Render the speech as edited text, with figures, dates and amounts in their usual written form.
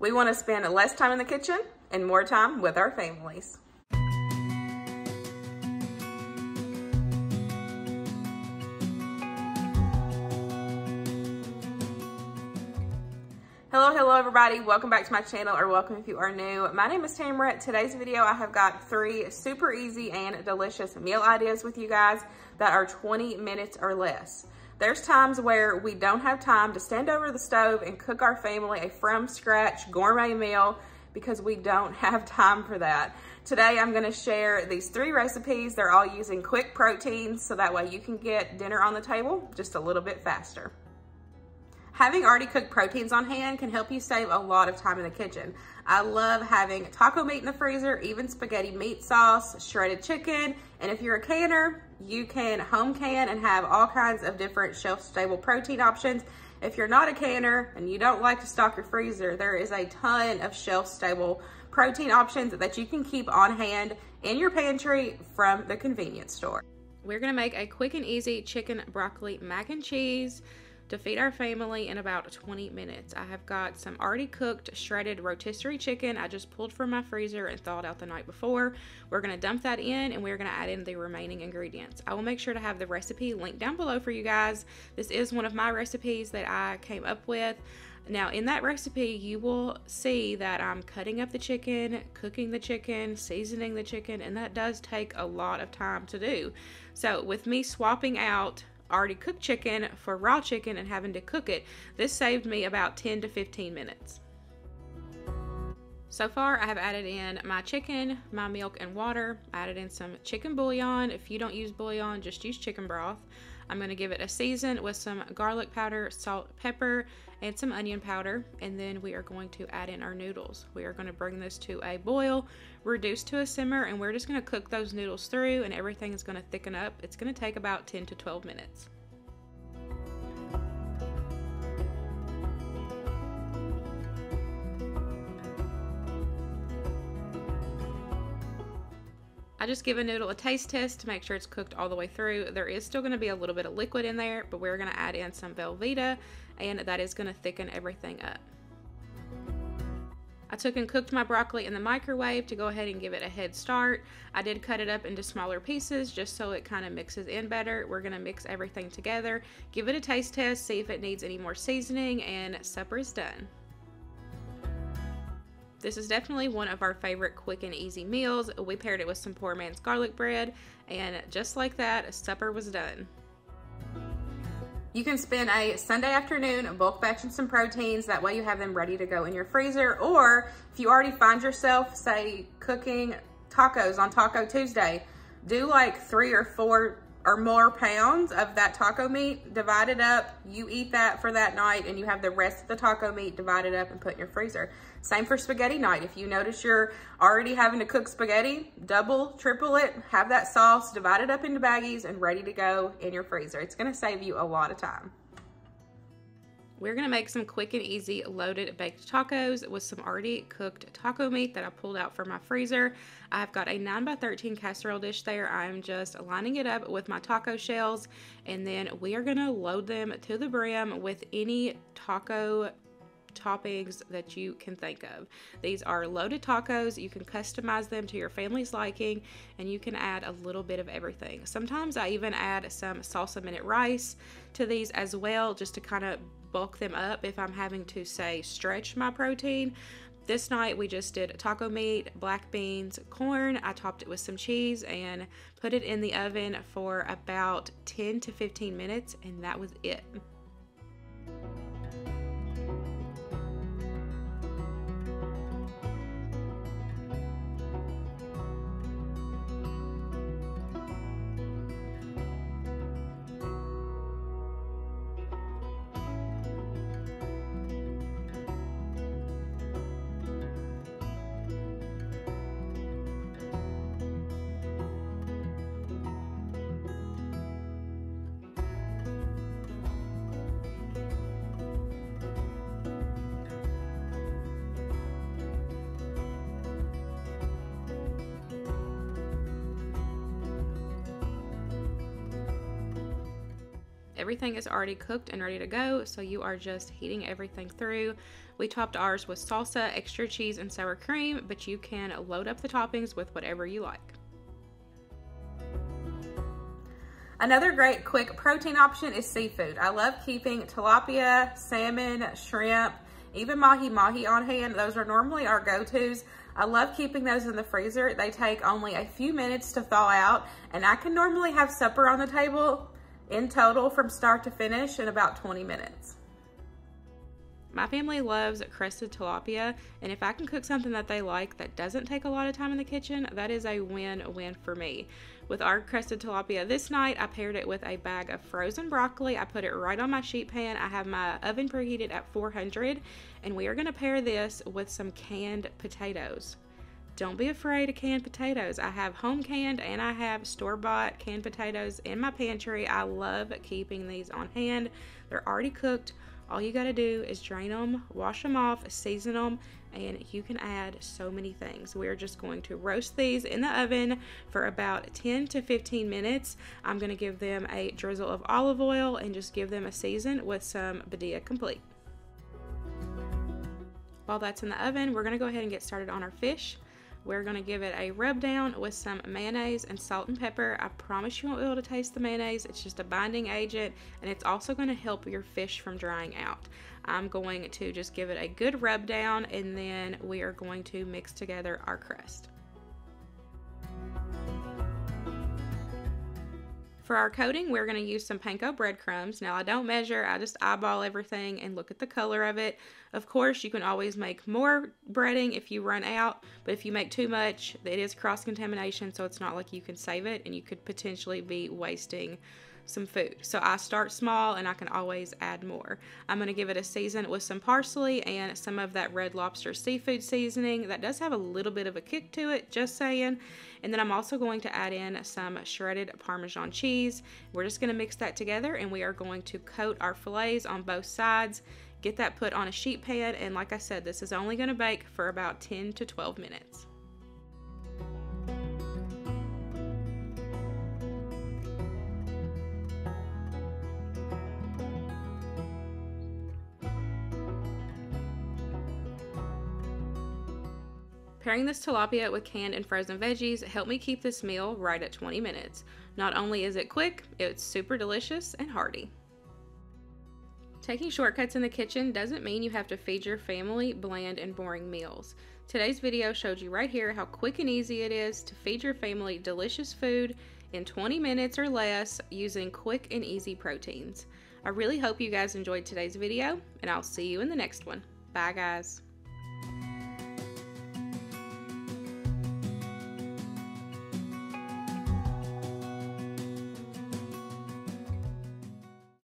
We want to spend less time in the kitchen and more time with our families. Hello everybody, welcome back to my channel, or welcome if you are new. My name is Tamara. Today's video I have got 3 super easy and delicious meal ideas with you guys that are 20 minutes or less. There's times where we don't have time to stand over the stove and cook our family a from scratch gourmet meal because we don't have time for that. Today I'm gonna share these 3 recipes. They're all using quick proteins, so that way you can get dinner on the table just a little bit faster. Having already cooked proteins on hand can help you save a lot of time in the kitchen. I love having taco meat in the freezer, even spaghetti meat sauce, shredded chicken, and if you're a canner, you can home can and have all kinds of different shelf-stable protein options. If you're not a canner and you don't like to stock your freezer, there is a ton of shelf-stable protein options that you can keep on hand in your pantry from the convenience store. We're gonna make a quick and easy chicken broccoli mac and cheese to feed our family in about 20 minutes. I have got some already cooked shredded rotisserie chicken I just pulled from my freezer and thawed out the night before. We're gonna dump that in and we're gonna add in the remaining ingredients. I will make sure to have the recipe linked down below for you guys. This is one of my recipes that I came up with. Now in that recipe, you will see that I'm cutting up the chicken, cooking the chicken, seasoning the chicken, and that does take a lot of time to do. So with me swapping out already cooked chicken for raw chicken and having to cook it, this saved me about 10 to 15 minutes. So far I have added in my chicken, my milk and water. I added in some chicken bouillon. If you don't use bouillon, just use chicken broth. I'm going to give it a season with some garlic powder, salt, pepper, and some onion powder, and then we are going to add in our noodles. We are going to bring this to a boil, reduce to a simmer, and we're just going to cook those noodles through and everything is going to thicken up. It's going to take about 10 to 12 minutes. I just give a noodle a taste test to make sure it's cooked all the way through. There is still going to be a little bit of liquid in there, but we're going to add in some Velveeta, and that is going to thicken everything up. I took and cooked my broccoli in the microwave to go ahead and give it a head start. I did cut it up into smaller pieces just so it kind of mixes in better. We're going to mix everything together, give it a taste test, see if it needs any more seasoning, and supper is done. This is definitely one of our favorite quick and easy meals. We paired it with some poor man's garlic bread, and just like that, supper was done. You can spend a Sunday afternoon bulk batching some proteins. That way you have them ready to go in your freezer. Or if you already find yourself, say, cooking tacos on Taco Tuesday, do like 3 or 4 or more pounds of that taco meat, divide it up, you eat that for that night, and you have the rest of the taco meat divided up and put in your freezer. Same for spaghetti night. If you notice you're already having to cook spaghetti, double, triple it, have that sauce, divide it up into baggies and ready to go in your freezer. It's gonna save you a lot of time. We're gonna make some quick and easy loaded baked tacos with some already cooked taco meat that I pulled out from my freezer. I've got a 9x13 casserole dish there. I'm just lining it up with my taco shells, and then we are gonna load them to the brim with any taco toppings that you can think of. These are loaded tacos. You can customize them to your family's liking, and you can add a little bit of everything. Sometimes I even add some salsa minute rice to these as well, just to kind of bulk them up if I'm having to, say, stretch my protein. This night we just did taco meat, black beans, corn. I topped it with some cheese and put it in the oven for about 10 to 15 minutes, and that was it. everything is already cooked and ready to go, so you are just heating everything through. We topped ours with salsa, extra cheese, and sour cream, but you can load up the toppings with whatever you like. Another great quick protein option is seafood. I love keeping tilapia, salmon, shrimp, even mahi-mahi on hand. Those are normally our go-tos. I love keeping those in the freezer. They take only a few minutes to thaw out, and I can normally have supper on the table in total from start to finish in about 20 minutes. My family loves crested tilapia, and if I can cook something that they like that doesn't take a lot of time in the kitchen, that is a win-win for me. With our crested tilapia this night, I paired it with a bag of frozen broccoli. I put it right on my sheet pan. I have my oven preheated at 400, and we are going to pair this with some canned potatoes. Don't be afraid of canned potatoes. I have home canned and I have store-bought canned potatoes in my pantry. I love keeping these on hand. They're already cooked. All you gotta do is drain them, wash them off, season them, and you can add so many things. We're just going to roast these in the oven for about 10 to 15 minutes. I'm gonna give them a drizzle of olive oil and just give them a season with some Badia Complete. While that's in the oven, we're gonna go ahead and get started on our fish. We're going to give it a rub down with some mayonnaise and salt and pepper. I promise you won't be able to taste the mayonnaise. It's just a binding agent, and it's also going to help your fish from drying out. I'm going to just give it a good rub down, and then we are going to mix together our crust. For our coating, we're going to use some panko breadcrumbs. Now, I don't measure, I just eyeball everything and look at the color of it. Of course, you can always make more breading if you run out, but if you make too much, it is cross-contamination, so it's not like you can save it, and you could potentially be wasting some food. So I start small and I can always add more. I'm going to give it a season with some parsley and some of that Red Lobster seafood seasoning. That does have a little bit of a kick to it, just saying. And then I'm also going to add in some shredded Parmesan cheese. We're just going to mix that together, and we are going to coat our fillets on both sides. Get that put on a sheet pan, and like I said, this is only going to bake for about 10 to 12 minutes. Pairing this tilapia with canned and frozen veggies helped me keep this meal right at 20 minutes. Not only is it quick, it's super delicious and hearty. Taking shortcuts in the kitchen doesn't mean you have to feed your family bland and boring meals. Today's video showed you right here how quick and easy it is to feed your family delicious food in 20 minutes or less using quick and easy proteins. I really hope you guys enjoyed today's video, and I'll see you in the next one. Bye guys.